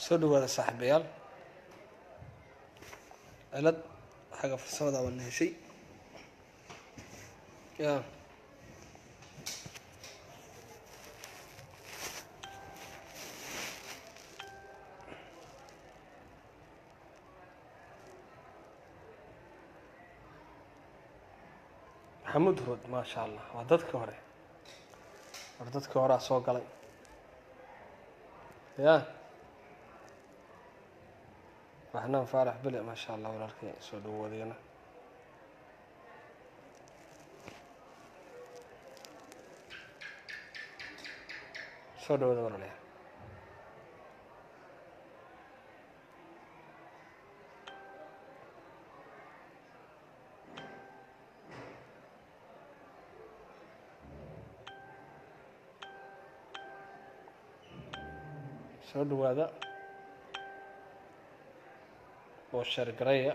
soo dhawaada saaxiibayaal cilad xagga farsamada waan heshay ya maxamuud hurud maasha allah waa dadkii hore soo galay ya raxnaan faarax bile maasha allah walaalkay soo dhawaadayna soo dhawaada walaalayaal soo dhawaada oo sheer garaya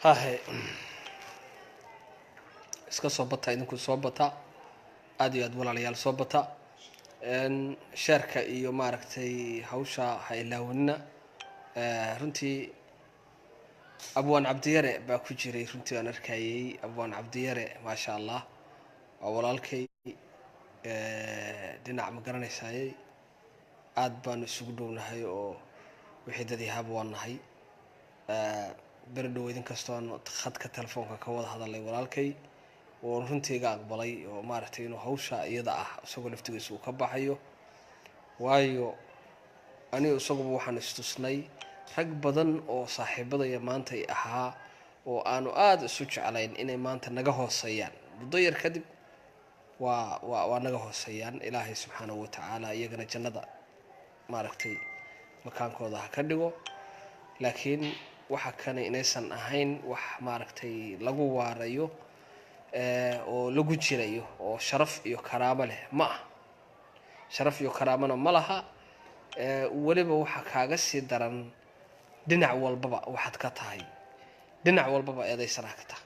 hahe iska soo bata idinku soo bata aad iyo aad walaalayaal soo bata sheerka iyo maaragtay hawsha ha ilaawanina runtii abwaan cabdiyare baa ku jiray runtii aan arkayay abwaan cabdiyare maasha allah waa walaalkay dhinac ma garanaysayay aad baanu isugu dhownahay oo wixii dad yahaaba waan nahay beri dhow idin kastoon khadka telefoonka ka wada hadalay walaalkay oo runtiiga aqbalay oo maaragtay inuu hawsha iyada ah isagoo laftigiisa uu ka baxayo waayo aniga isaguba waxaan istusnay rag badan oo saaxiibadaya maanta ay ahaa oo aanu aada isu jeclayn inay maanta naga hooseeyaan muddo yar kadib waa naga hooseeyaan ilaahay subxaanahu watacaala iyagana jannada maaragtay makaankooda ha ka dhigo laakiin waxa kane inaysan ahayn wax maaragtay lagu waarayo oo lagu jirayo oo sharaf iyo karaamo leh ma ah sharaf iyo karaamona ma laha weliba waxa kaaga sii daran dhinac walbaba waxaad ka tahay dhinac walbaba eedaysanaa ka tahay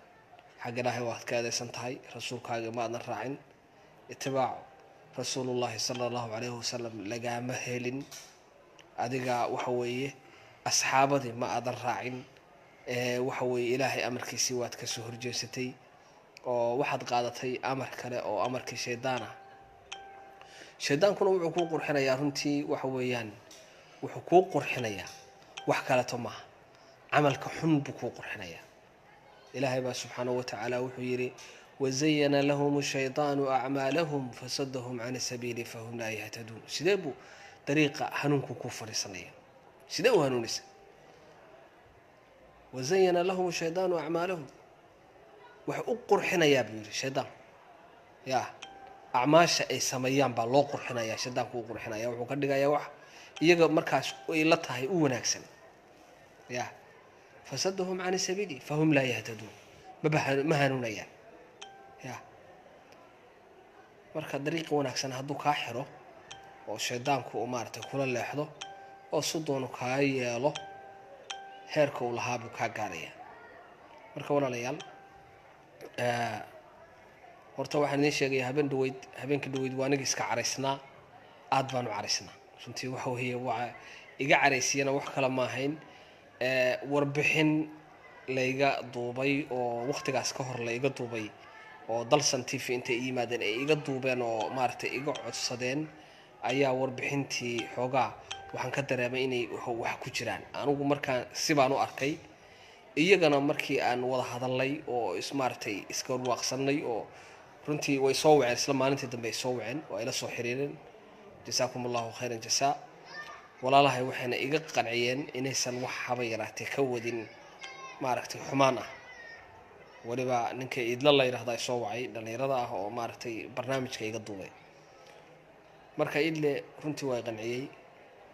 xagga ilaahay waad ka eedaysan tahay rasuulkaaga ma aadan raacin itibaacu rasuulullaahi sala allahu calayhi wasalam lagaama helin adiga waxa weeye asxaabadii ma aadan raacin waxa weeye ilaahay amarkiisii waad ka soo horjeesatay oo waxaad qaadatay amar kale oo amarkii shaydaan ah shaydaankuna wuxuu kuu qurxinayaa runtii waxa weeyaan wuxuu kuu qurxinayaa wax kaleto maaha camalka xun buu kuu qurxinayaa ilaahay baa subxaanahu watacaala wuxuu yidhi wazayana lahum shaydaanu acmaalahum fasadahum can sabiili fahum laa yahtaduun sidee buu dariiqa hanuunku kuu fadhiisanaya sidee u hanuunaysa wazayana lahum shaydaanu acmaalahum wax u qurxinayaa buu yidhi shaydaan ya acmaasha ay sameeyaan baa loo qurxinayaa shaydaanku u qurxinaya wuxuu ka dhigayaa wax iyaga markaas ay la tahay u wanaagsan ya fasadahum can sabiili fahum laa yahtaduun ma hanuunayaan ya marka dariiqa wanaagsan hadduu kaa xiro oo shaydaanku uu maaragtay kula leexdo oo si doonu kaa yeelo heerka uu lahaa buu kaa gaarayaa marka walaalayaal horta waxaan idiin sheegaya habeenka dhaweyd waa aniga iska caraysnaa aad baanu caraysnaa runtii waxa weeye waa iga caraysiyana wax kale ma ahayn warbixin layga duubay oo waqtigaas ka hor layga duubay oo dalsan tv intay i yimaadeen ay iga duubeen oo maaragtay iga codsadeen ayaa warbixintii xoogaa waxaan ka dareemay inay wax ku jiraan anigu markaan sibaan u arkay iyagana markii aan wada hadalnay oo maaragtay iska warwaaqsanay oo runtii way soo waceen isla maalintii dambe ay soo waceen oo ay la soo xiriireen jasaakum allahu khayran jasaa walaalahay waxayna iga qanciyeen inaysan wax haba yaraatee ka wadin maaragtay xumaan ah waliba ninka idla la yiraahdo ay soo wacay dhalinyarada ah oo maaragtay barnaamijka iga duubay marka idle runtii way qanciyay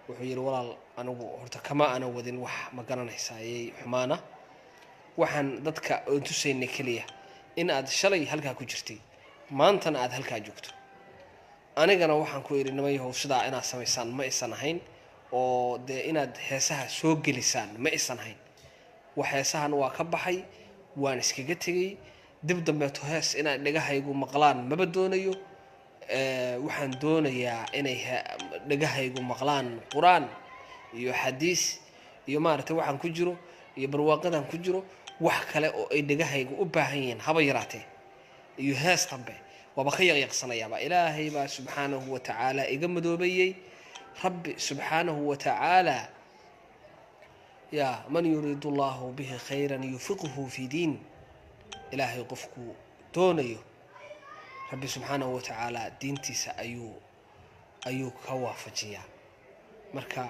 wuxuu yiri walaal anigu horta kama ana wadin wax ma garanaysaayay xumaana waxaan dadka oo tusaynay kaliya in aad shalay halkaa ku jirtay maantana aad halkaa joogto anigana waxaan ku iri nimayahow sidaa inaad samaysaan ma isan ahayn oo dee inaad heesaha soo gelisaan ma isan ahayn wax heesahan waa ka baxay waan iskaga tegay dib dambeeto hees inaad dhagahaygu maqlaan maba doonayo waxaan doonayaa inay dhagahaygu maqlaan quraan iyo xadiis iyo maaragtay waxaan ku jiro iyo barwaaqadan ku jiro wax kale oo ay dhagahaygu u baahan yihiin haba yaraatee iyo hees dambe waba ka yaqyaqsanayaaba ilaahay baa subxaanahu wa tacaala iga madoobayey rabbi subxaanahu wa tacaala yaa man yuriidu allahu bihi khayran yufiqhu fi diin ilaahay qofku doonayo rabbi subxaanahu wa tacaala diintiisa ayuu ka waafajiyaa marka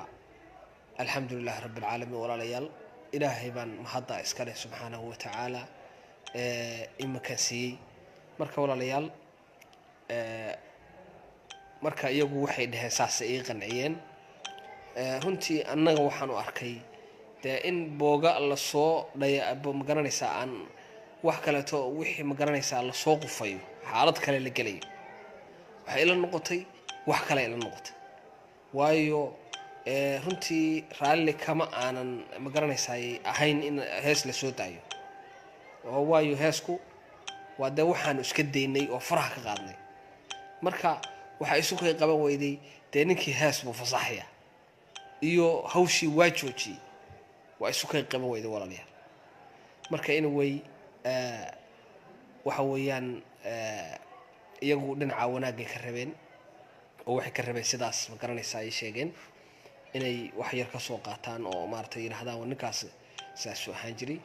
alxamdulilah rabbi alcaalamiin walaalayaal ilaahay baan mahadda iska leh subxaanahu wa tacaala imakan siiyey marka walaalayaal marka iyagu waxay dhaheen saas ay qanciyeen runtii annaga waxaan u arkay dee in booga lasoo dhaya magaranaysaa aan wax kaleeto wixii magaranaysaa lasoo qufayo xaalad kale la gelayo waxay ila noqotay wax kale ila noqotay waayo runtii raalli kama aanan magaranaysaay ahayn in hees la soo daayo oo waayo heesku waa dee waxaanu iska daynay oo faraha ka qaadnay marka waxaa isu kay qaban weyday dee ninkii hees buu fasaxaya iyo hawshii waa joojiyey waa isu kay qaban weyday walaalayaal marka anyway waxa weeyaan iyagu dhinaca wanaagay ka rabeen oo waxay ka rabeen sidaas magaranaysaa ay sheegeen inay wax yar ka soo qaataan oo maaragtay yidhaahdaan ninkaas saasuu ahaan jiray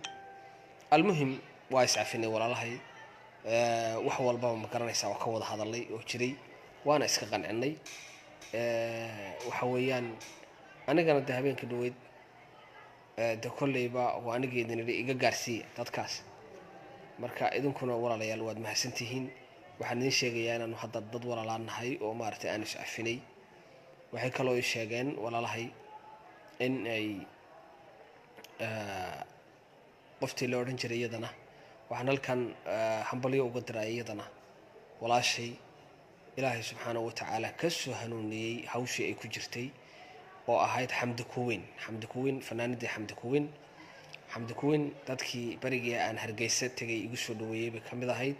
almuhim waa iscafinay walaalahay wax walbaba magaranaysaa waa ka wada hadalay oo jiray waana iska qancinay waxa weeyaan anigana de habeenka dhaweyd de kolleyba waa anigeedin idhi iga gaarsiiya dadkaas marka idinkuna walaalayaal waad mahadsantihiin waxaan idin sheegayaa inaanu hadda dad walaalaan nahay oo maaragtay aan iscafinay waxay kaloo ii sheegeen walaalahay in ay qoftii la odhan jiray iyadana waxaan halkan hambalyo uga diray iyadana walaashay ilaahay subxaanahu wa tacaala ka soo hanuuniyey hawshii ay ku jirtay oo ahayd xamdi kuweyn fanaanadii xamdi kuweyn dadkii berigii aan hargeysa tegay igu soo dhaweeyey bay ka mid ahayd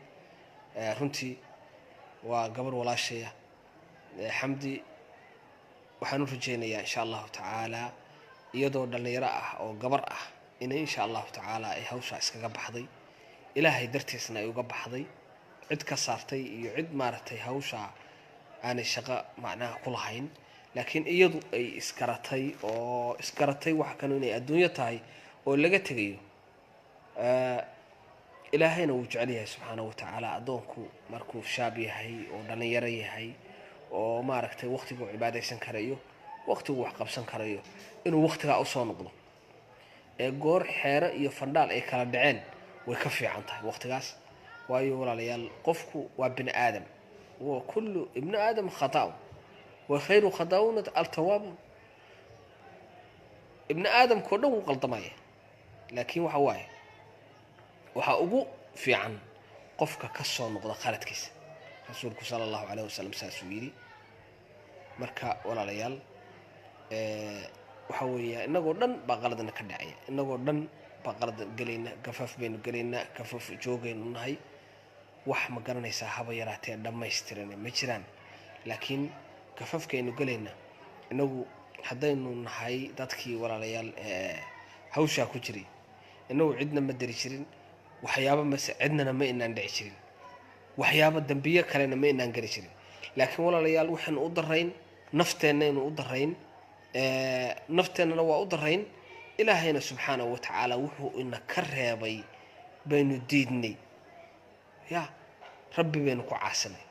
runtii waa gabar walaashaya xamdi waxaan u rajaynayaa insha allahu tacaala iyadoo dhallinyaro ah oo gabar ah inay insha allahu tacaala ay hawshaa iskaga baxday ilaahay dartiisna ay uga baxday cid ka saartay iyo cid maaragtay hawshaa aanay shaqo macnaha ku lahayn laakiin iyadu ay isgaratay wax kanu inay adduunyo tahay oo laga tegayo ilaahayna wuu jecel yahay subxaanahu wa tacaala addoonku markuu shaab yahay oo dhallinyaro yahay oo maaragtay waqtigu cibaadaysan karayo waqtigu wax qabsan karayo inuu waqtigaa usoo noqdo goor xeero iyo fandhaal ay kala dhaceen way ka fiican tahay waqtigaas waayo walaalayaal qofku waa bini aadam wa kullu ibnu aadam khata'u wa khayru khata'una altawaabuun ibnu aadamkao dhan wuu qaldamaya laakiin waxaa ugu fiican qofka ka soo noqda qaladkiisa rasuulku sala allahu calayh wasalam saasuu yidhi marka walaalayaal waxa weeya inagoo dhan baa qaladna ka dhacaya inagoo dhan baa qalad gelayna gafaaf baynu gelaynaa gafaaf joogaynu nahay wax ma garanaysaa haba yaraatee dhammaystiran ma jiraan laakiin gafaafkaynu gelayna inagu haddaynu nahay dadkii walaalayaal hawshaa ku jiray inagu cidna ma dari jirin waxyaaba mase cidnana ma inaan dhici jirin waxyaaba dambiyo kalena ma inaan geli jirin laakiin walaalayaal waxaynu u darayn nafteennaynu u darayn nafteennana waa u darayn ilaahayna subxaanahu wa tacaala wuxuu ina ka reebay baynu diidnay ya rabbi baynu ku caasinay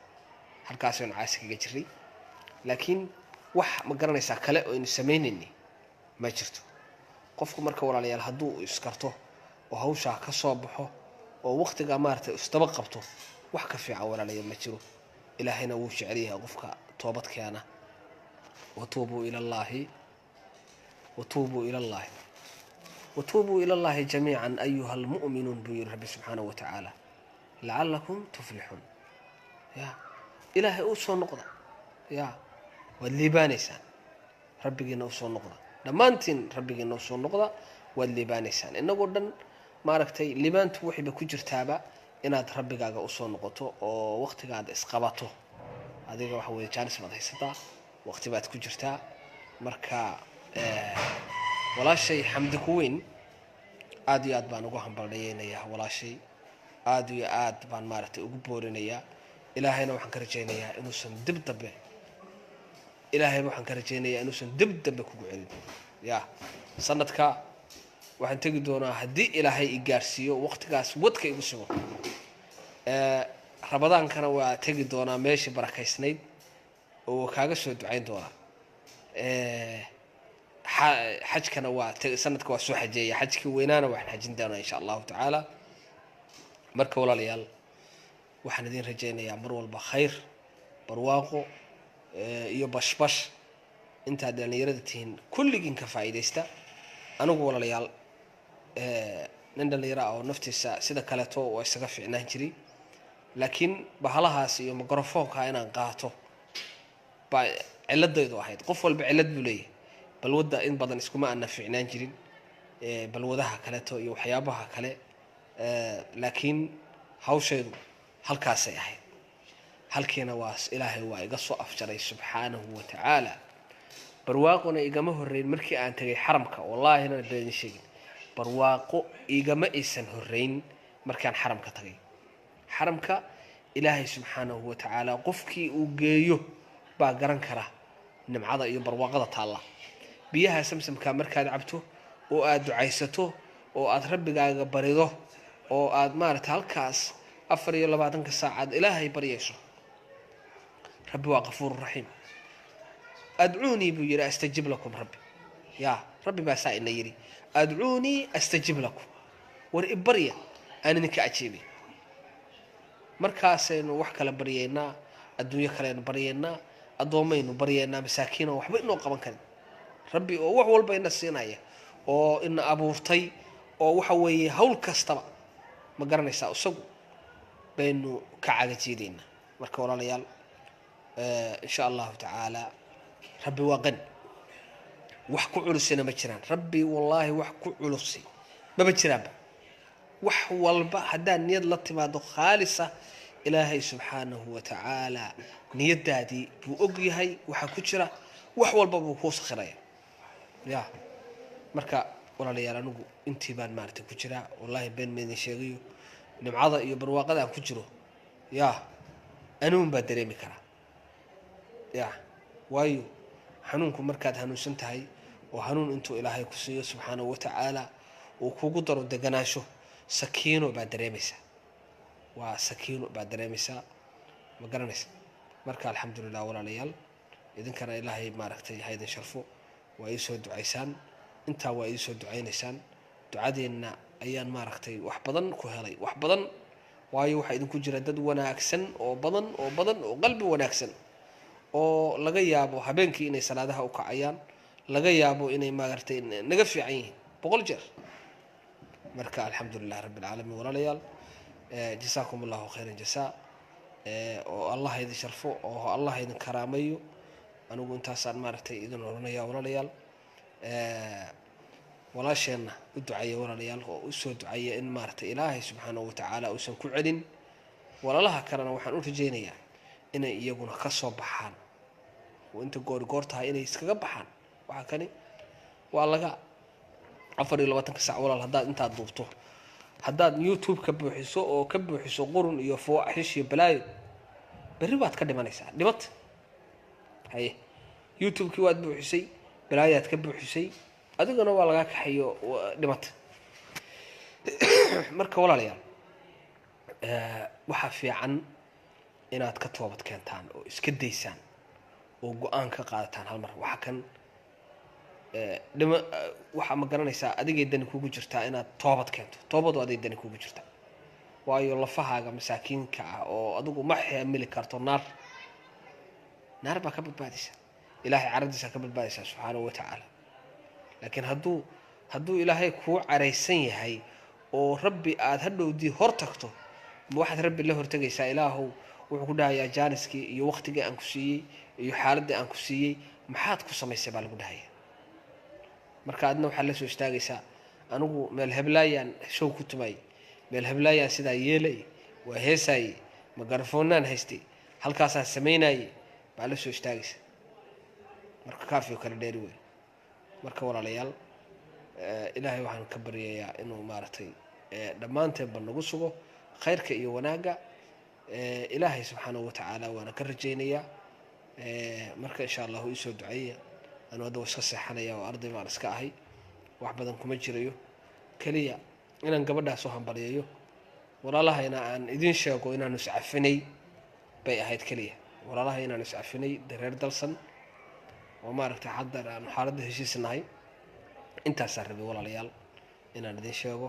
halkaasaynu caasi kaga jiray laakiin wax ma garanaysaa kale oo aynu samaynaynay ma jirto qofku marka walaalayaal hadduu iskarto oo hawshaa ka soo baxo oo waqtigaa maaragtay isdaba qabto wax ka fiican walaalayaal ma jiro ilaahayna wuu jecel yahay qofka toobad keena watuubuu ila allaahi وتوبوا إلى الله جميعا أيها المؤمنون بير ربي سبحانه وتعالى لعلكم تفلحون يا إلهي أوصل نقطة يا والليبانيسان ربي جينا أوصل نقطة لما أنتين ربي جينا أوصل نقطة والليبانيسان إنه قدن ما ركتي لبان توحي بكجر تابع إن ربي جاga أوصل نقطة أو وقت قاعد إسقاطه هذه واحد جالس ما تحسطه وقت بعد كجرتها مركا ولا شيء حمد كوين aad iyo aad baan ugu hambalyeynaya walaashay aad iyo aad baan maartay ugu boorinaya ilaahayna waxaan ka rajeynayaa inuusan dib dambe kugu celin ya sanadka waxaan tagi doonaa hadii ilaahay i gaarsiiyo waqtigaas wadka igu sugo rabadaankana waa tagi doonaa meeshii barakaysnayd oo kaaga soo ducayn doonaa حجكنا سنتك وسو حجية حجك وينانا وحنا حجين دانا إن شاء الله تعالى مركا ولا ليال وحنا دين رجينا يا مرول بخير برواقو يبش بش انت هذا يردتين كل جين كفايدة استا أنا ولا ليال نند اللي رأوا نفتي سيدا كالتو واستقف نهجري لكن بحالها سيوم قرفوك هاينا قاتو علد ضيض واحد قفل بعلد بليه balwada in badan iskuma aan fiicnaan jirin balwadaha kale to iyo waxyaabaha kale laakiin hawsheedu halkaas ay ahayd halkeena waas ilaahay waa iga soo afjaray subhanahu wa ta'ala barwaaqona igama horeyn markii aan tagay xaramka wallahi inaan been sheegin barwaaqo igama isan horeyn markaan xaramka tagay xaramka ilaahay subhanahu wa ta'ala qofkii uu geeyo baa garan kara nimcada iyo barwaaqada taala biyaha samsamka markaad cabto oo aad ducaysato oo aad rabbigaaga barido oo aad maarta halkaas 24 saacad ilaahay bariyayso rabbi waa qafuur rahiim ad'uuni bi yira astajib lakum rabbi ya rabbi ba saa'ina yiri ad'uuni astajib lakum war ibariya aanin ka ajiibi markaasaynu wax kala bariyeena adduunyo kale bariyeena adoomaynu bariyeena masaakiin waxba inoo qaban karin ربي oo wax walba ina siinaya oo ina abuurtay oo waxa weeye hawl kastaba ma garanaysaa isagu baynu ka cagajiidina marka walaalayaal insha Allah ta'ala rabbi waa qan wax ku culusina ma jiraan rabbi wallahi wax ku culusi ma jiraan wax walba hadaa niyad la timaado khaalisa ilaahay subhanahu wa ta'ala niyadaadi buu og yahay waxa ku jira wax walba buu ku sakhiraya يا مركا ولا ليال أنو أنتي بان مارتي كجرا والله بين من شيء نمعضة يبروا قدام كجرو يا أنو مبادرين مكرا يا وايو حنونكم مركات هنون سنتهاي وهنون أنتو إلهي كسيو سبحانه وتعالى وكوجدر دجناشو سكينو بادريمسا وسكينو بادريمسا مقرنس مركا الحمد لله ولا ليال إذا كان إلهي ماركتي هيدا شرفو ويسود دعيسان انت ويسود دعينسان دعادينا ايان ما رختي wax badan ku helay wax badan waayo waxa idin ku jira dad wanaagsan oo badan oo qalbi wanaagsan oo laga yaabo habeenkii inay salaadaha u kacayaan laga yaabo inay maartay naga fiican yihiin boqol jeer marka alxamdulillah rabbil alamin walaalayaal jazaakumullahu khairan jazaa oo Allah idin sharfo oo Allah idin karaamayo أنا قلت أصلا ما رحت إذن ولا ليال ولا شيء الدعاء ولا ليال وسود دعاء إن ما رحت إلهي سبحانه وتعالى وسن كعد ولا لها كرنا وحنقول في جينيا إن يكون خصوب بحان وأنت قرتها إن يسكب بحان وحكني والله جا عفر إلى وقتك ساعة ولا هذا أنت ضبطه هذا يوتيوب كبوحسو أو كبوحسو قرن يفوق حش يبلاي بالرباط كده ما نسى رباط هاي يوتيوب كواد بوحسي بلايات كبوحسي أدقنا والله كحيو دمت مركا ولا ليال وحفي عن إناد كتوبت كانتان وإسكديسان وقوان كقادتان هالمرة وحكن لما waxa ma garanaysaa adiga dan kugu jirta inaad toobad keento toobad waa dan kugu jirta waayo lafahaaga masaakiinka ah oo adigu ma xamili karto naar ba ka badbaadisa ilaahay aradiisa ka badbaadisa subhanahu wa ta'ala laakiin hadduu ilaahay kuu caraysan yahay oo rabbi aad hadhowdii hor tagto ma waxaad rabbi la hortagaysaa ilaahow wuxuu ku dhahayaa jaaniskii iyo waqtigii aan ku siiyey iyo xaaladdii aan ku siiyey maxaad ku samaysay baa lagu dhahaya marka adna waxaad la soo istaagaysaa anigu meel heblaayaan show ku tumay meel heblaayaan sidaa yeelay waa heesaaye magarafoonnaan haystay halkaasaan samaynaye baa la soo istaagaysa marka kaafiyo kale dheeri wey marka walaalayaal ilaahay waxaan ka baryayaa inuu maaragtay dhammaanteenba nagu sugo khayrka iyo wanaagga ilaahay subxaanahu watacaala waana ka rajaynayaa marka insha allahu iisoo duceeya anuu hadda iska seexanaya oo arday baan iska ahay wax badan kuma jirayo keliya inaan gabadhaas u hambalyayo walaalahayna aan idiin sheego inaanu iscafinay bay ahayd keliya walaalaha inaanu iscafinay dareer dalsan oo maaragtay haddana aan xaaladda heshiisnahay intaasaan rabay walaalayaal inaan idiin sheego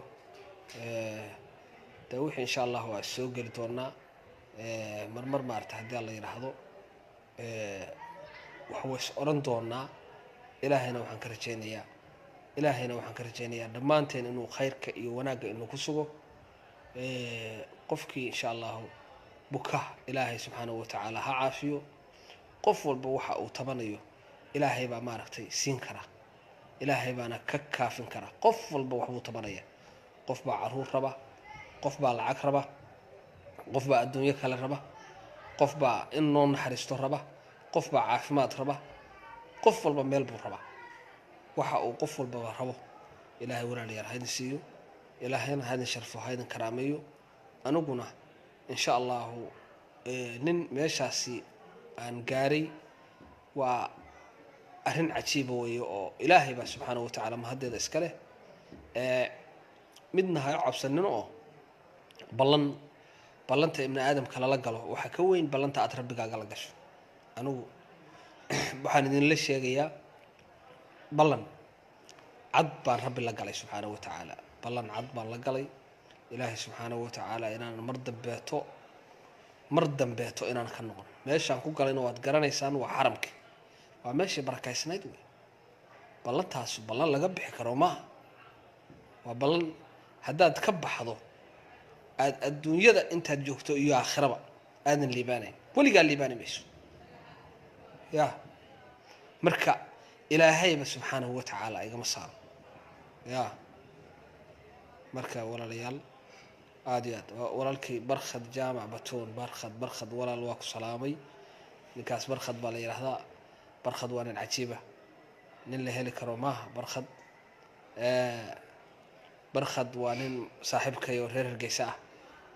de wixii insha allah waa soo geli doonaa marmar maaragtay haddii alla yidhaahdo wax ways oran doonaa ilaahayna waxaan ka rajaynayaa dhammaanteen inuu khayrka iyo wanaagga inuu ku sugo qofkii insha allahu buka ilaahay subxaanahu watacaala ha caafiyo qof walba waxa uu tabanayo ilaahay baa maaragtay siin kara ilaahay baana ka kaafin kara qof walba waxbuu tabanaya qof baa caruur raba qof baa lacag raba qof baa adduunyo kale raba qof baa in noo naxariisto raba qof baa caafimaad raba qof walba meel buu rabaa waxa uu qof walba rabo ilaahay walaalayaal haydin siiyo ilaahayna haydin sharfo haydin karaameeyo aniguna insha allahu nin meeshaasi aan gaaray waa arrin cajiiba weeye oo ilaahay baa subxaanahu watacaala mahaddeeda iska leh midna ha cabsanin oo ballanta ibni aadamka lala galo waxaa ka weyn ballanta aad rabbigaaga la gasho anigu waxaan idinla sheegayaa ballan cad baan rabbi la galay subxaanahu watacaala ballan cad baan la galay ilaahay subxaanahu watacaala inaan mar dambeeto inaan ka noqon meeshaan ku galayna waad garanaysaan waa xaramki waa meeshii barakaysnayd wey ballantaasu ballan laga bixi karo maaha waa ballan haddaad ka baxdo aad adduunyada intaad joogto iyo aakhiraba aadan liibaanayn weligaa liibaani mayso ya marka ilaahayba subxaanahu watacaala igama saaro ya marka walaalayaal aad iyo aad walaalkii barkhad jaamac batoon barkhad walaal waa ku salaamay ninkaas barkhad baa la yidhaahdaa barkhad waa nin cajiiba nin la heli karo maaha barkhad waa nin saaxiibkay oo reer Hargeysa ah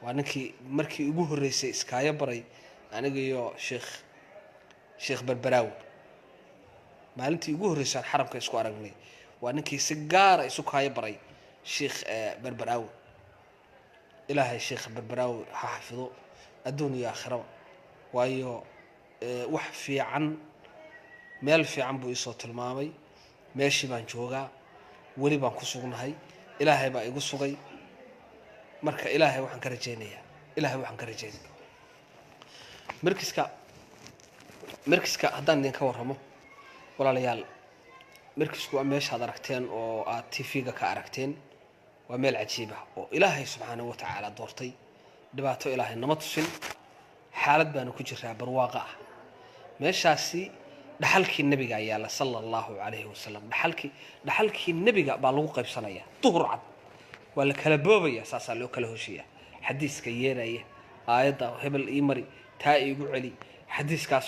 waa ninkii markii ugu horreysay iskaayo baray aniga iyo sheekh barbaraawi maalintii ugu horreysay xaramka isku aragnay waa ninkii si gaar ah isu kaayo baray sheekh barbaraawi ilaahay sheekh barbaraawi ha xafido adduun iyo aakhiraba waayo wax fiican meel fiican buu isoo tilmaamay meeshii baan joogaa weli baan ku sugnahay ilaahay baa igu sugay marka ilaahay waxaan ka rajaynayaa markiska haddaan idinka warramo walaalayaal markisku waa meeshaad aragteen oo aad tv-ga ka aragteen waa meel cajiib ah oo ilaahay subxaanahu watacaala doortay dhibaato ilaahay nama tusin xaalad baanu ku jiraa barwaaqa ah meeshaasi dhaxalkii nabiga ayaa la sallallahu alayhi wasallam dhaxalkii nabiga baa lagu qaybsanaya duhur cad waa la kala boobaya saasa loo kala hoshiya xadiiska yeeraya aayada hebel ii mari taa iigu celi xadiiskaas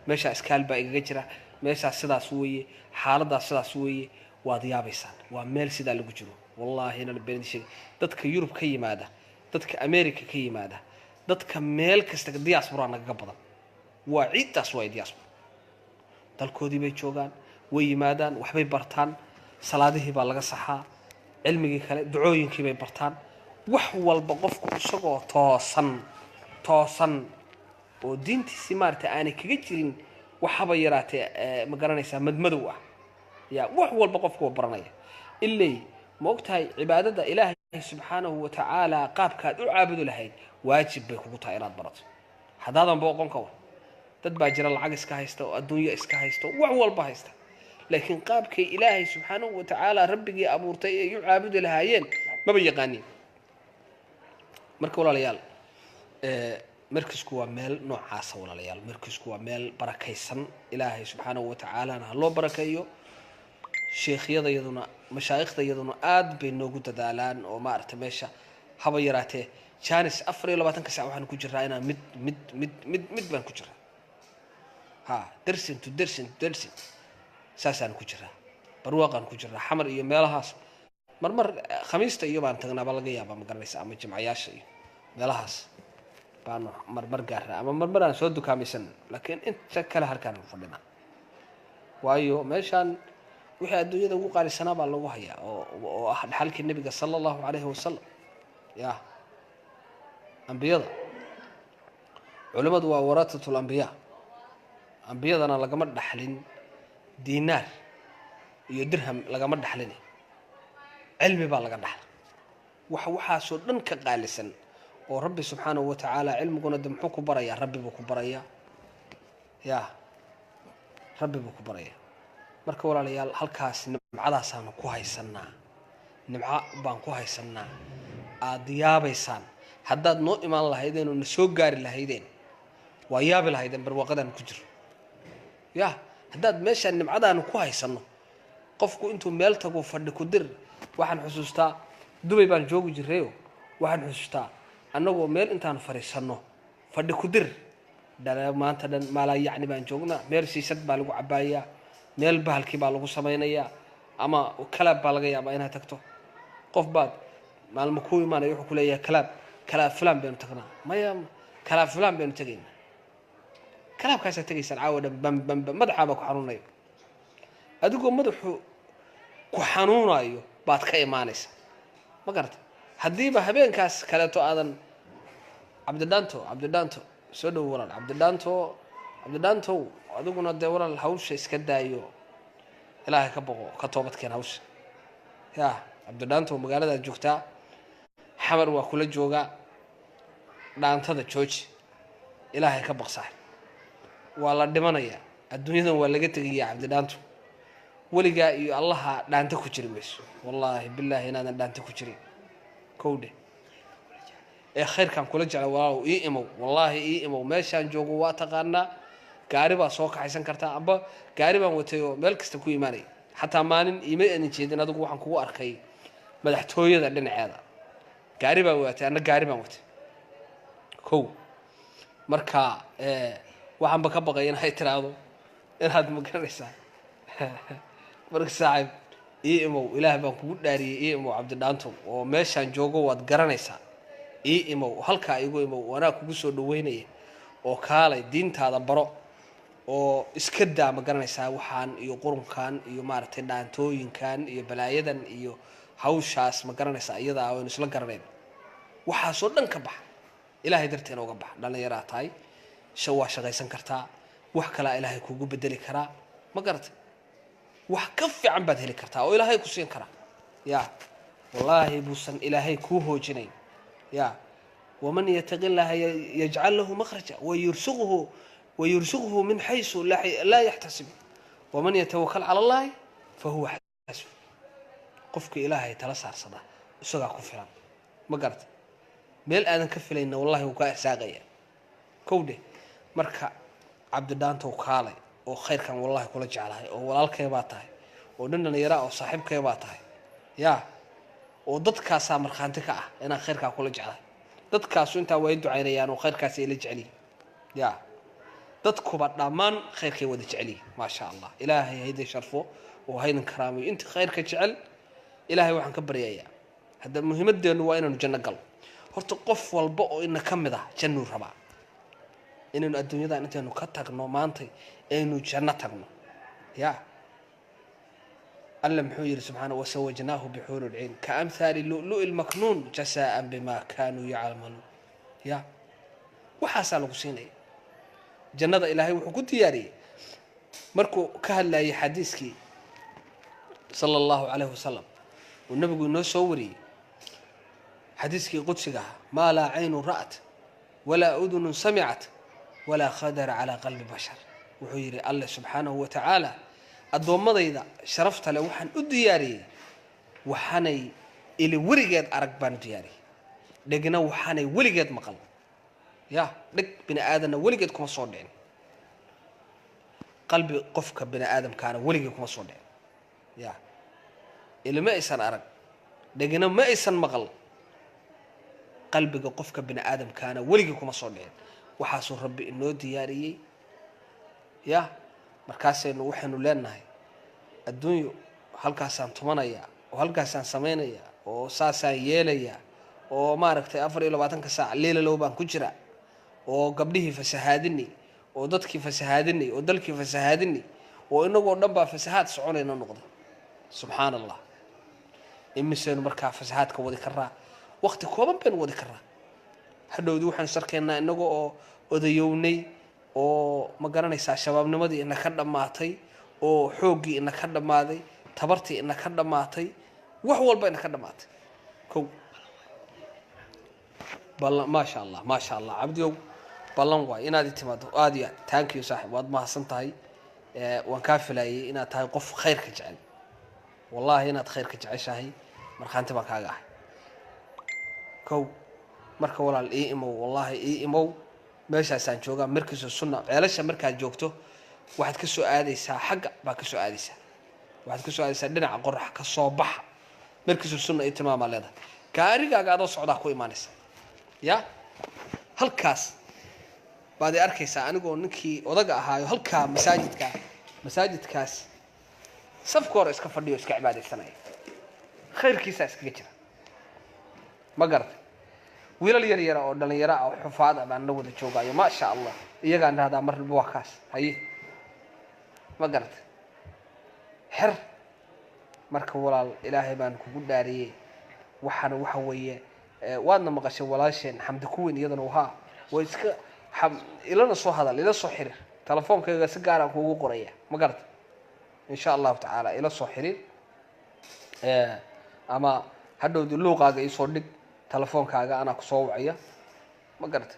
meeshaas iskaal baa igaga jira meeshaas sidaas weeye xaaladaas sidaas weeye waad yaabaysaan waa meel sidaa lagu jiro wallahi inaan been sheeg dadka Yurub ka yimaada dadka America ka yimaada dadka meel kasta diaspora naga badan waa ciidaas waa diaspora dalkoodii bay joogaan way yimaadaan waxbay bartaan salaadihii baa laga saxaa cilmigii kale ducooyinkii bay bartaan wax walba qofku isagoo toosan oo diintiisa maartay aanay kaga jirin waxaba yaraatay ma garanaysaa madmadow ah ya wax walba qofku baranaya ilaa ma ogtahay cibaadada ilaahay subxaanahu wa ta'ala qaabkaad u caabudo lahayd waajib bay kugu tahay inaad barato hadaadan booqon ka war dad baa jira lacag iska haysta oo adduunyo iska haysta wax walba haysta laakiin qaabkay ilaahay subxaanahu wa tacaala rabbigii abuurtay ay u caabudi lahaayeen maba yaqaaniin. marka walaalayaal markisku waa meel noocaasa walaalayaal, markisku waa meel barakaysan ilaahay subxaanahu wa tacaalana ha loo barakeeyo. sheekhyada iyaduna mashaayikhda iyaduna aad bay noogu dadaalaan oo maaragtay meesha haba yaraatee jaanis 24 saac waxaan ku jiraa inaan mid baan ku jiraa, dersin to dersin saasaan ku jiraa, barwaaqaan ku jiraa, xamar iyo meelahaas marmar khamiista iyo baan tagnaaba laga yaabaa ma garanaysa, ama jimcayaasha iyo meelahaas baan marmar gaaraa, ama marmar aan soo dukaamaysan, laakiin inta kale halkaan fadhinaa. waayo meeshaan wixii adduunyada ugu qaalisanaa baa lagu hayaa oo ah dhaxalkii nebiga sala allahu calayhi wasalam. ya ambiyada culimmadu waa waratatul ambiyaa, ambiyadana lagama dhaxlin diinaar iyo dirham lagama dhaxlin, cilmi baa laga dhaxla. waxaasoo dhan ka qaalisan oo rabbi subxaanahu wa tacaala cilmiguna de muxuu ku barayaa? rabbi buu ku barayaa. ya rabbi buu ku barayaa. marka walaalayaal halkaas nimcadaasaanu ku haysanaa, nimco baan ku haysanaa. aad yaabaysaan haddaad noo imaan lahaydeen oo na soo gaari lahaydeen waa yaabi lahaydeen barwaaqadaan ku jiro. ya haddaad meeshaan nimcadaanu ku haysanno, qofku intuu meel tago fadhi ku dir. waxaan xusuustaa dubay baan joogi jirrayo, waxaan xusuustaa annagoo meel intaan fadhiisanno fadhi ku dir maanta dhan maalaa yacni baan joognaa, meel siisad baa lagu cabaayaa, meel bahalkii baa lagu samaynayaa, ama kalaab baa laga yaabaa inaad tagto. qof baad maalmo ku imaanaya wuxuu ku leeyahay kalaab fulaan baynu tagnaa. maya kalaab fulaan baynu tegaynaa. kalaabkaasaa tegaysaan caawa dhan bamba madaxaabaa ku xanuunayo. adigoo madaxu ku xanuunayo baad ka imaanaysa, ma garata. haddiiba habeenkaas kaleeto aadan cabdidhaanto soo dhow walaal, cabdidhaantow adiguna dee walaal hawsha iska daayo, ilaahay ka boqo, ka toobadkeen hawsha. ya cabdidhaantow magaaladaad joogtaa, xamar waa kula joogaa, dhaantada jooji, ilaahay ka baqsaay. waa la dhimanayaa, adduunyadan waa laga tegayaa cabdidhaanto. weligaa iyo allaha dhaanta ku jiri mayso, wallaahi bilaahi inaadan dhaanta ku jirin. kowdhe ee khayrkaan kula jecla walaalow ii imow, wallaahi ii imow. meeshaan joogo waa taqaanaa, gaari baa soo kaxaysan kartaa, amba gaari baan watay oo meel kasta ku imaanaya. xataa maalin iima aanan jeedin adigu waxaan kugu arkay madaxtooyada dhinaceeda, gaari baan watay, anna gaari baan watay. kow marka waxaanba ka baqay inay tiraahdo inaad ma garanaysaa. marka saaxiib ii imow, ilaah baan kugu dhaariyey, ii imow cabdidhaantow, oo meeshaan joogo waad garanaysaa. ii imow, halkaa igu imow, anaa kugu soo dhaweynaya. oo kaalay diintaada baro, oo iska daa ma garanaysaa waxaan iyo qurunkan iyo maaragtay dhaantooyinkan iyo balaayadan iyo hawshaas ma garanaysaa iyadaa waynu isla garanayn. waxaasoo dhan ka baxa, ilaahay darteena uga baxa. dhallinyaraa tahay, waa shaqaysan kartaa, wax kalaa ilaahay kugu bedeli karaa, ma garatay. wax ka fiican baad heli kartaa oo ilaahay ku siin karaa. ya wallaahi buusan ilaahay kuu hoojinayn. ya waman yataqi llaha yajcal lahu makhraja wayursuqhu min xaysu laa yaxtasib waman yatawakal cala allahi fahuwa xasbu. qofka ilaahay tala saarsada isagaa ku filan, ma garata. meel aadan ka filayna wallahi wuu kaa irsaaqaya. kowdhe marka cabdidhaantow kaalay, oo khayrkan wallahi kula jeclahay, oo walaalkay baa tahay, oo nin dhallinyara oo saaxiibkay baa tahay. ya oo dadkaasaa markhaanti ka ah inaan khayrkaa kula jeclahay. dadkaasu intaa way ducaynayaan oo khayrkaasi ay la jeceliyin. ya dadkuba dhammaan khayrkay wada jeceliyin. maasha allah, ilaahay hayday sharfo oo haydan karaamayo. inta khayrka jecel ilaahay waxaan ka baryayaa, hadda muhiimadeennu waa inaanu janno galo. horta qof walba oo ina ka mid ah jannuu rabaa. inaynu adduunyadan intaynu ka tagno maanta aynu janno tagno. ya alla muxuu yidhi subxaanahu wasawajnaahu bixuuri lciin kaamhaali lu'lu'i lmaknuun jasaa'an bimaa kaanuu yacmaluun. ya waxaasaa lagu siinaya jannada. ilaahay wuxuu ku diyaariyey markuu ka hadlayay xadiiskii sala allahu calayhi wasalam uu nabigu inoo soo wariyey, xadiiskii qudsiga ah, maa laa caynun ra'at walaa udunun samicat walaa khadara calaa qalbi bashar. wuxuu yidhi alle subxaanahu wa tacaala addoommadayda sharafta leh waxaan u diyaariyey waxaanay ili weligeed arag baan u diyaariyey dhegna waxaanay weligeed maqal ya dheg bini aadanna weligeed kuma soo dhicin qalbi qofka bini aadamkaana weligeed kuma soo dhicin ya ili ma aysan arag dhegna ma aysan maqal qalbiga qofka bini aadamkaana weligeed kuma soo dhicin waxaasuu rabbi inoo diyaariyey ya markaasaynu waxaynu leenahay adduunyo halkaasaan tumanaya oo halkaasaan samaynaya oo saasaan yeelaya oo maaragtay 24 saac leelalow baan ku jira oo gabdhihii fasahaadini oo dadkii fasahaadini oo dalkii fasahaadini oo inagoo dhan baa fasahaad soconayna noqday subxaanallah imisaynu markaa fasahaadka wadi karaa waqti kooban baynu wadi karaa hadhowdii waxaan sarkeynaa inagoo oo odayownay oo ma garanaysaa shabaabnimadii ina ka dhammaatay oo xooggii ina ka dhammaaday tabartii ina ka dhammaatay wax walba ina ka dhammaatay kow ballan maasha allah cabdiyow ballan waay inaad timaado aad iyo thank you saaxiib waad mahadsan tahay waan kaa filayay inaad tahay qof khayrka jecel wallahi inaad khayrka jeceshahay markhaanti baan kaaga ahay kow marka walaal ii imow wallahi ii imow meeshaasaan joogaa markiisu sunna ceelasha markaad joogto waxaad ka soo aadaysaa xagga baa ka soo aadaysaa waxaad ka soo aadaysaa dhinaca qorax ka soo baxa markiisu sunna iyo tilmaamaa leedahay gaarigaaga adoo socdaa ku imaanaysa ya halkaas baad arkaysaa anigoo ninkii odaga ahaayo halkaa masaajidkaas safka hore iska fadhiyo iska cibaadaysanaya khayrkiisa iskaga jira ma garatay wiilal yar yar oo dhalinyaro ah oo xufaad ah baan la wada joogaayo ma sha Allah iyagaan dhahdaa mar walba waa kaas haye ma garatay xir marka walaal ilaahay baan kugu dhaariyay waxana waxa weeye waadna maqashay walaasheen xamdi kuwin iyadana waxa way iska ilana soo hadal ila soo xiriir telefoonkayga si gaar ah kuugu qoraya ma garatay insha Allah ta'ala ila soo xiriir ama hadhowdii luuqaaga ii soo dhig telefoonkaaga ana ku soo wacaya ma garatay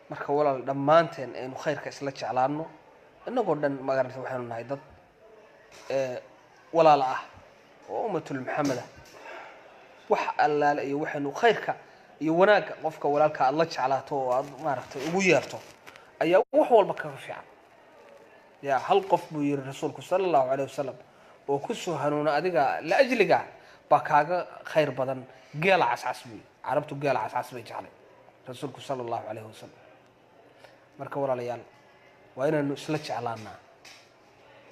marka walaal dhamaanteen aynu khayrka isla jeclaano inagoo dhan ma garatay waxaanu nahay dad walaal ah oo ummatul muhammada wax allaale iyo waxaanu khayrka iyo wanaaga qofka walaalka aad la jeclaato oo aad maaragtay ugu yeerto ayaa wax walba ka fiican ya hal qof buu yiri rasuulku sallallahu alayhi wasallam oo ku soo hanuuna adiga la ajliga ba kaaga khayr badan geela cascas buu carabtu geela cascas bay jeclay rasuulku sallallahu alayhi wasallam marka walaalayaal waa inaanu isla jeclaanaa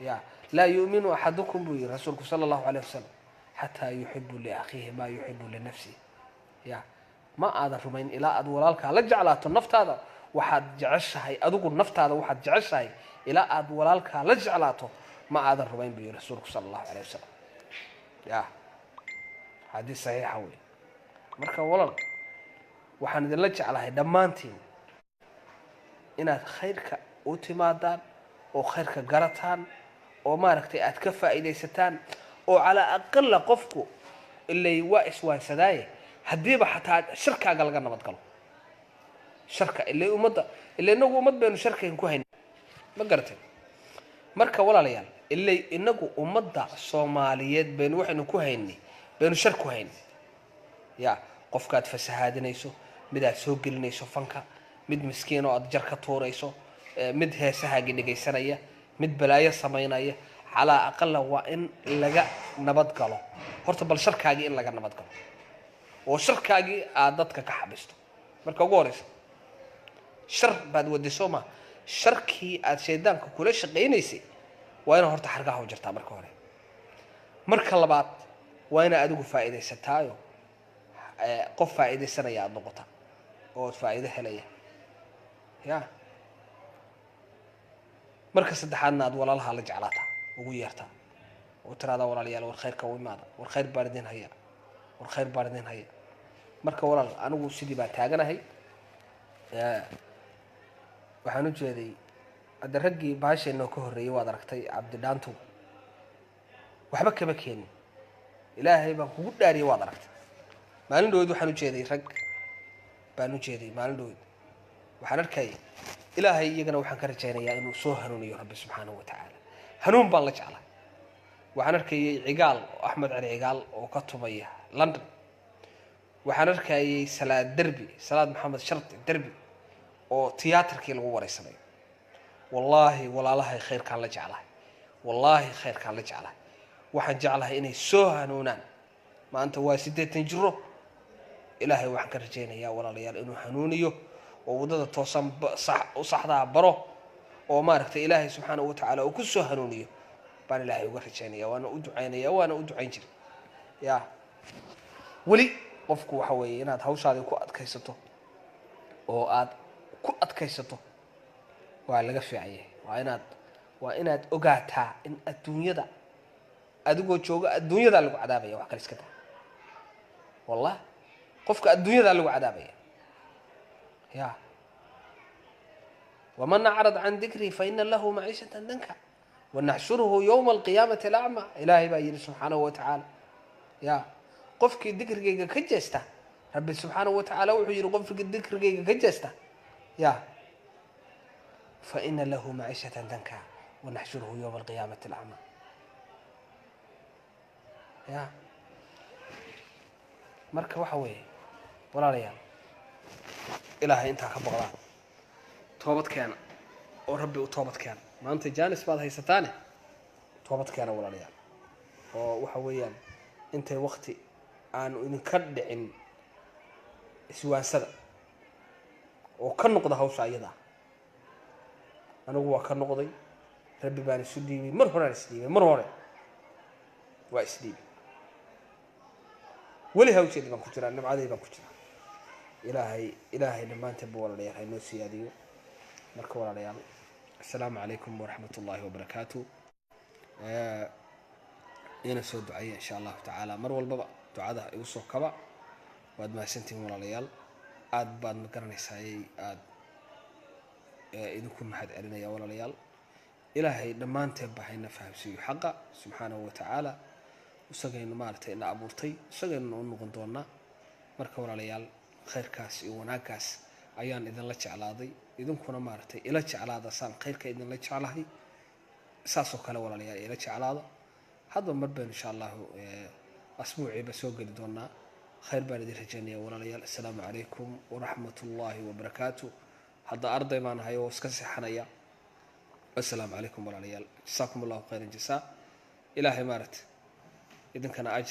ya la yu'minu ahadukum buu yiri rasuulku sallallahu alayhi wasallam hatta yuhibbu li akhihi ma yuhibbu li nafsihi ya ma aad rumayn ilaa aad walaalka la jeclaato naftaada waxaad jeceshahay adigu naftaada waxaad jeceshahay ilaa aad walaalka la jeclaato ma aad rumayn buu rasuulku sallallahu alayhi wasallam ya hadii saxiixa weey marka walaal waxaan idin la jeclahay dhamaantiin inaad khayrka u timaadaan oo khayrka garataan oo maaragtay aad ka faa'iideysataan oo ala aqal qofku ilay waa iswaansadaaye hadiiba xataa shirkaaga laga nabad galo shirka ilay umada ilay inagu umad baynu shirkeen ku hayn ma garatay marka walaalayaal ilay inagu umada Soomaaliyeed baynu waxaynu ku haynay baynu shir ku hayn ya qofkaad fasahaadinayso mid aad soo gelinayso fanka mid miskiin oo aad jar ka tuurayso mid heesahaaga dhigaysanaya mid balaayo sameynaya ala aqal waa in laga nabad galo horta bal shirkaagi in laga nabad galo oo shirkaagi aad dadka ka xabisto marka ugu horeysa shir baad wadiso ma shirkii aad sheedaanka kula shaqeynaysay waa in horta xargaha u jirtaa marka hore marka labaad waa in adigu faa'iideysataayo qof faa'iideysanaya aad noqotaa oo faa'iido helaya ya marka saddexaadna aad walaalaha la jeclaataa ugu yeertaa oo tiraada walaalayaal war khayrka u imaada war khayr baardin haya war khayr baardin haya marka walaal anigu sidii baa taaganahay waxaan u jeeday adaragii baashayna ka horeeyay waad aragtay Cabdi Dhaanto waxba kama keenin ilaahay baan kugu dhaariyay waad aragtay maalin dhoweed waxaan u jeeday rag baan u jeeday maalin dhoweed waxaan arkay ilaahay iyagana waxaan ka rajaynayaa inuu soo hanuuniyo rabbi subhanahu wa ta'ala hanuun baan la jeclahay. waxaan arkayay cigaal axmed cali cigaal oo ka tumaya london. waxaan arkayay salaad maxamed shardi derbi oo tiyaatarkii lagu wareysanayo. wallaahi walaalahay khayrkaan la jeclahay, wallaahi khayrkaan la jeclahay. waxaan jeclahay inay soo hanuunaan. maanta waa 80 jiro. ilaahay waxaan ka rajaynayaa walaalayaal inuu hanuuniyo oo wadada toosan u saxdaa baro oo maaragtay ilaahay subxaanahu wa tacaala uu ku soo hanuuniyo baan ilaahay uga rajaynaya, waana u ducaynaya, waana u ducayn jiray. yaa weli qofku waxa weeye inaad hawshaadii ku adkaysato oo aad ku adkaysato waa laga fiican yahay. waa inaad ogaataa in adduunyada adigoo jooga adduunyada lagu cadaabaya, wax kale iska daa. والله قفك الدنيا ذا اللي عذابية. يا ومن أعرض عن ذكري فإن له معيشة ضنكا ونحشره يوم القيامة الأعمى. إلهي باين سبحانه وتعالى. يا قفك الذكر كجسته رب سبحانه وتعالى وحجر قفك الذكر كجسته. يا فإن له معيشة ضنكا ونحشره يوم القيامة الأعمى. يا marka waxa weeye walaalayaal ilaahay inta ka baqdaan toobad keena oo rabbi u toobad keena. maanta jaanis baad haysataane toobad keena walaalayaal oo waxa weeyaan intay waqti aan idinka dhicin iswaansada oo ka noqda hawsha ayada. anigu waa ka noqday, rabbi baan isu dhiibay, mar hore waa isdhiibay. ولي هاو شيء بان كجرا نبعدي بان كجرا. إلهي لما أنت بولا ليه هاي نوسي هذه مركب ولا ليه. السلام عليكم ورحمة الله وبركاته. ينسوا دعاء إن شاء الله تعالى مر والبابا دعاء يوسف كبا بعد ما سنتي ولا ليه عاد بعد ما كرني ساي عاد إذا كن حد علينا يا ولا ليه. إلهي لما أنت بحين فهم شيء حقه سبحانه وتعالى. وسجين مارتي إن أبورتي سجين نقول دونا مركب ولا خير كاس وناكاس أيان إذا لا على هذه إذا كنا مارتي إلا على هذا سان خير كإذا لا على هذه ساسو كلا ولا إلا على هذا هذا مربى إن شاء الله أسبوعي بسوق دونا خير بارد الجنية ولا السلام عليكم ورحمة الله وبركاته. هذا أرضي ما نهاي وسكسي حنايا. السلام عليكم ولا جزاكم الله خير الجزاء. إلهي مارت إذن كان أجل